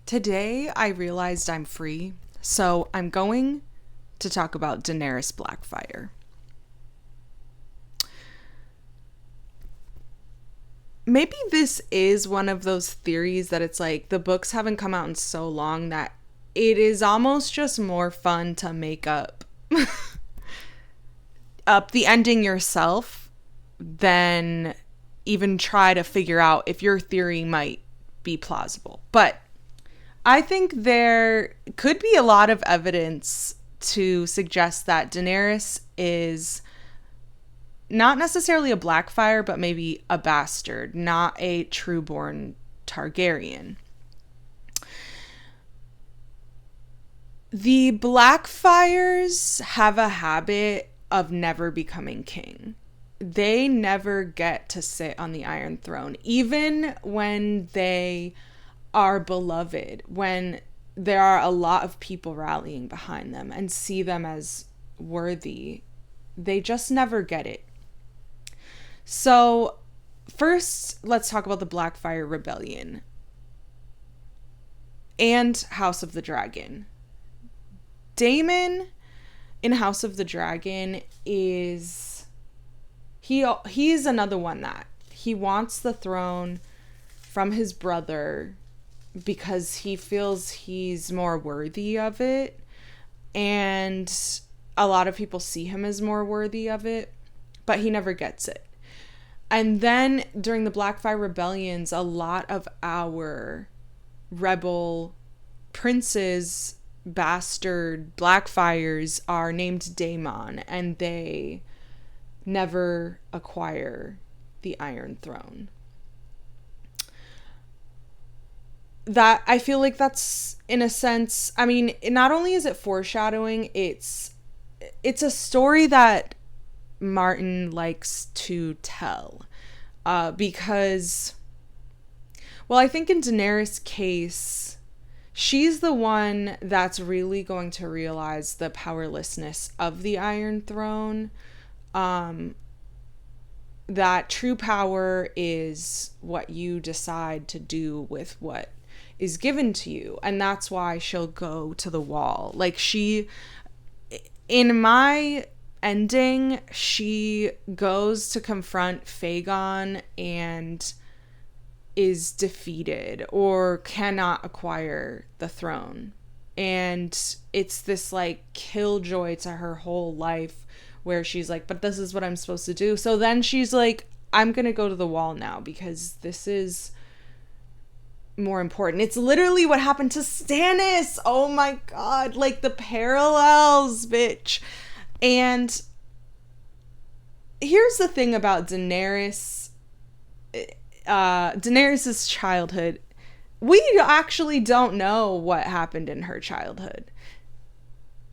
Today I realized I'm free, so I'm going to talk about Daenerys Blackfyre. Maybe this is one of those theories that it's like the books haven't come out in so long that it is almost just more fun to make up the ending yourself than even try to figure out if your theory might be plausible. But I think there could be a lot of evidence to suggest that Daenerys is not necessarily a Blackfyre, but maybe a bastard, not a true-born Targaryen. The Blackfyres have a habit of never becoming king. They never get to sit on the Iron Throne, even when they are beloved, when there are a lot of people rallying behind them and see them as worthy. They just never get it. So, first, let's talk about the Blackfyre Rebellion and House of the Dragon. Daemon in House of the Dragon is he's another one that he wants the throne from his brother because he feels he's more worthy of it, and a lot of people see him as more worthy of it, but he never gets it. And then during the Blackfyre rebellions, a lot of our rebel princes, bastard Blackfyres, are named Daemon, and they never acquire the Iron Throne. That, I feel like that's, in a sense, I mean, not only is it foreshadowing, it's a story that Martin likes to tell. Because, well, I think in Daenerys' case, she's the one that's really going to realize the powerlessness of the Iron Throne. That true power is what you decide to do with what is given to you. And that's why she'll go to the wall. Like, in my ending, she goes to confront Fagon and is defeated or cannot acquire the throne. And it's this like killjoy to her whole life where she's like, but this is what I'm supposed to do. So then she's like, I'm gonna go to the wall now because this is more important. It's literally what happened to Stannis. Oh my god, like the parallels, bitch. And here's the thing about Daenerys. Daenerys' childhood. We actually don't know what happened in her childhood.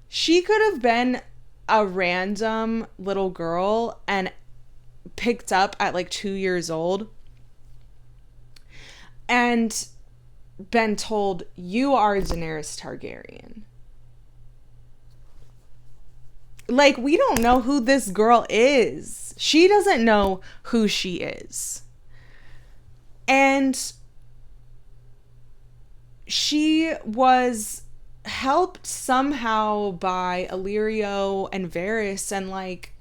She could have been a random little girl and picked up at like 2 years old and been told, you are Daenerys Targaryen. Like, we don't know who this girl is. She doesn't know who she is. And she was helped somehow by Illyrio and Varys, and like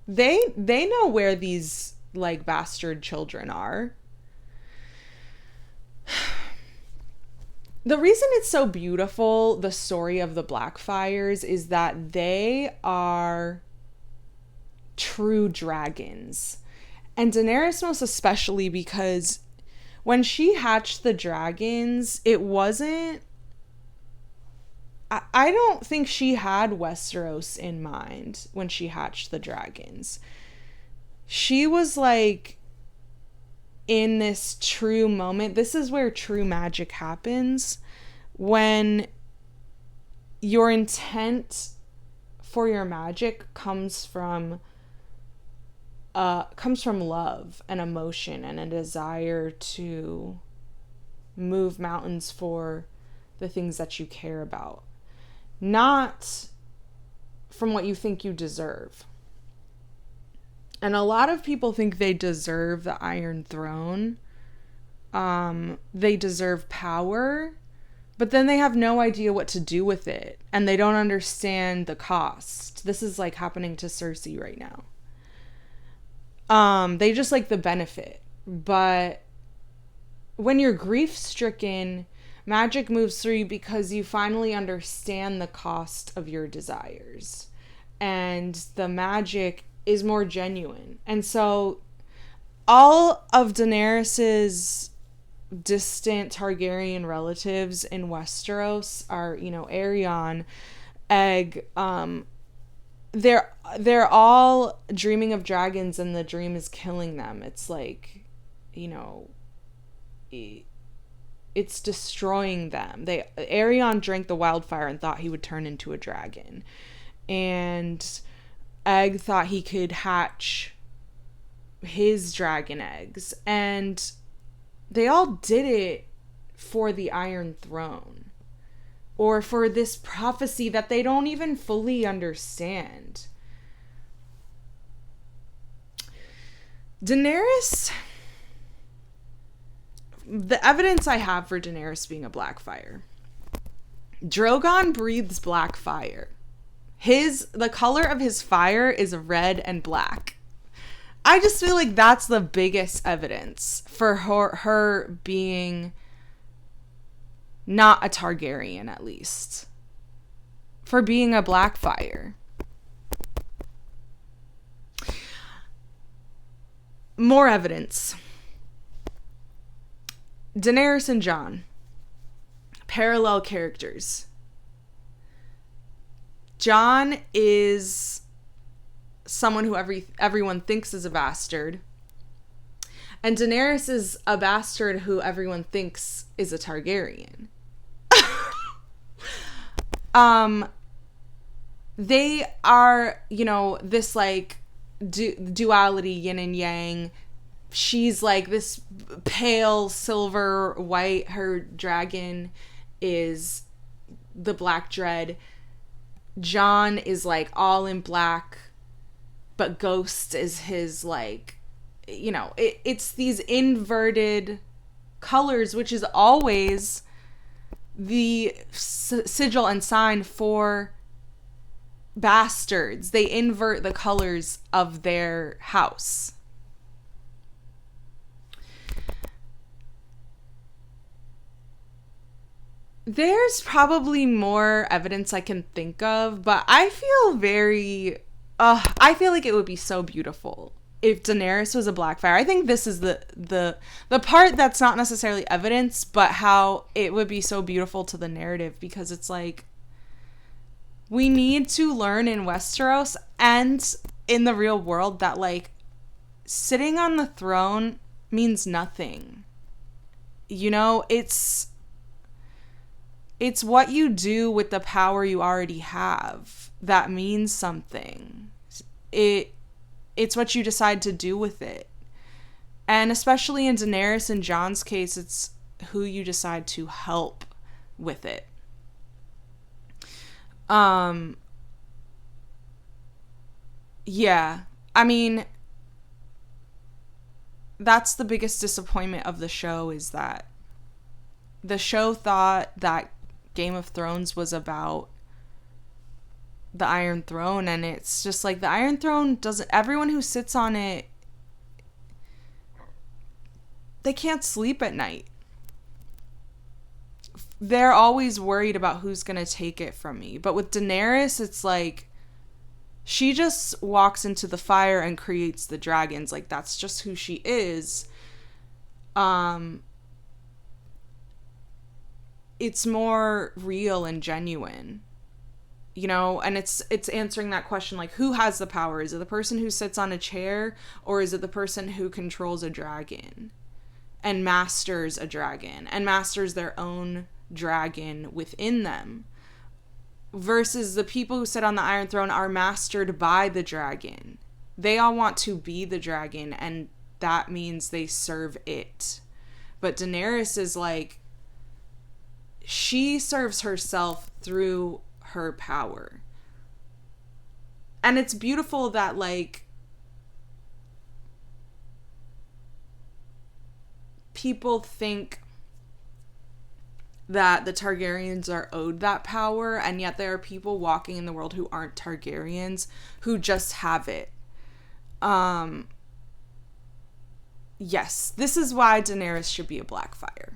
they know where these like bastard children are. The reason it's so beautiful, the story of the Blackfyres, is that they are true dragons. And Daenerys most especially, because when she hatched the dragons, it wasn't... I don't think she had Westeros in mind when she hatched the dragons. She was like in this true moment. This is where true magic happens, when your intent for your magic comes from love and emotion and a desire to move mountains for the things that you care about, not from what you think you deserve. And a lot of people think they deserve the Iron Throne they deserve power, but then they have no idea what to do with it, and they don't understand the cost. This is like happening to Cersei right now. They just like the benefit, but when you're grief-stricken, magic moves through you because you finally understand the cost of your desires, and the magic is more genuine. And so all of Daenerys's distant Targaryen relatives in Westeros are, Aerion, Egg, they're all dreaming of dragons, and the dream is killing them. It's like, it's destroying them. Aerion drank the wildfire and thought he would turn into a dragon, and Egg thought he could hatch his dragon eggs, and they all did it for the Iron Throne, or for this prophecy that they don't even fully understand. Daenerys, the evidence I have for Daenerys being a Blackfyre, Drogon breathes black fire. The color of his fire is red and black. I just feel like that's the biggest evidence for her being not a Targaryen, at least. For being a Blackfyre. More evidence. Daenerys and Jon. Parallel characters. Jon is someone who everyone thinks is a bastard, and Daenerys is a bastard who everyone thinks is a Targaryen. They are, this like duality, yin and yang. She's like this pale silver white. Her dragon is the Black Dread. Jon is like all in black, but Ghost is his, like, it's these inverted colors, which is always the sigil and sign for bastards. They invert the colors of their house. There's probably more evidence I can think of, but I feel I feel like it would be so beautiful if Daenerys was a Blackfyre. I think this is the part that's not necessarily evidence, but how it would be so beautiful to the narrative, because it's like, we need to learn in Westeros and in the real world that, like, sitting on the throne means nothing. It's what you do with the power you already have that means something. It's what you decide to do with it. And especially in Daenerys and Jon's case, it's who you decide to help with it. Yeah. I mean, that's the biggest disappointment of the show, is that the show thought that Game of Thrones was about the Iron Throne, and it's just like, the Iron Throne doesn't, everyone who sits on it, they can't sleep at night. They're always worried about who's gonna take it from me. But with Daenerys, it's like, she just walks into the fire and creates the dragons. Like, that's just who she is. It's more real and genuine, and it's answering that question, like, who has the power? Is it the person who sits on a chair, or is it the person who controls a dragon and masters a dragon and masters their own dragon within them, versus the people who sit on the Iron Throne are mastered by the dragon. They all want to be the dragon, and that means they serve it. But Daenerys is like, she serves herself through her power. And it's beautiful that, like, people think that the Targaryens are owed that power, and yet there are people walking in the world who aren't Targaryens who just have it. Yes, this is why Daenerys should be a Blackfyre.